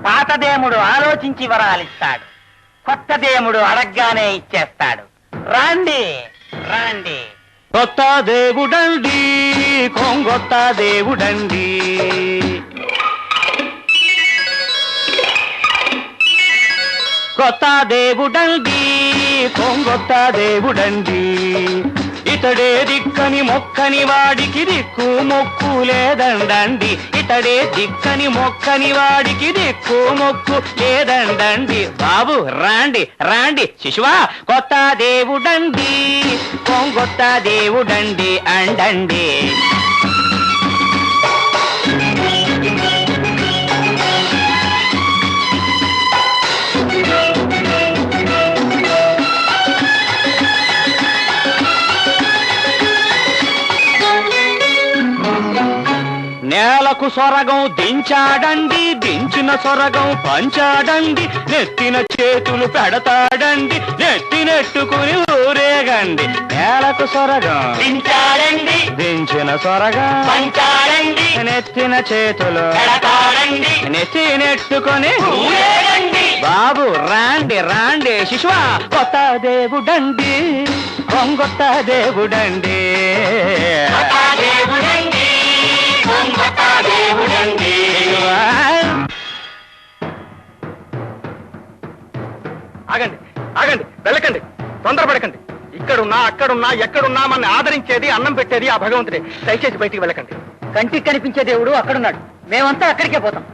పాత దేవుడు ఆలోచించి వరాలిస్తాడు, కొత్త దేవుడు అడగ్గానే ఇచ్చేస్తాడు. రాండి రాండి. కొత్త దేవుడండి, కొంగొత్త దేవుడండి. కొత్త దేవుడండి, కొంగొత్త దేవుడండి. ఇతడే దిక్కని మొక్కని వాడికి దిక్కు మొక్కు లేదండండి. ఇతడే దిక్కని మొక్కని వాడికి దిక్కు మొక్కు లేదండండి. బాబు రాండి రాండి శిశువా, కొత్త దేవుడండి, కొంగొత్త దేవుడండి అండండి. నేలకు సొరగం దించాడండి, దించిన సొరగం పంచాడండి. నెత్తిన చేతులు పెడతాడండి, నెత్తినెట్టుకుని ఊరేగండి. నేలకు సొరగం దించాడండి, దించిన సొరగం పంచాడండి. నెత్తిన చేతులు పెడతాడండి, నెత్తినెట్టుకుని ఊరేగండి. బాబు రాండి రాండి శిశువా, కొత్త దేవుడండి, కొంగొత్త దేవుడండి. కొత్త దేవుడండి, కొంగొత్త దేవుడండి. ఆగండి ఆగండి, వెళ్ళకండి, తొందరపడకండి. ఇక్కడున్నా అక్కడున్నా ఎక్కడున్నా మన ఆదరించేది అన్నం పెట్టేది ఆ భగవంతుడే. దయచేసి బయటికి వెళ్ళకండి. కంటికి కనిపించే దేవుడు అక్కడున్నాడు, మేమంతా అక్కడికే పోతాం.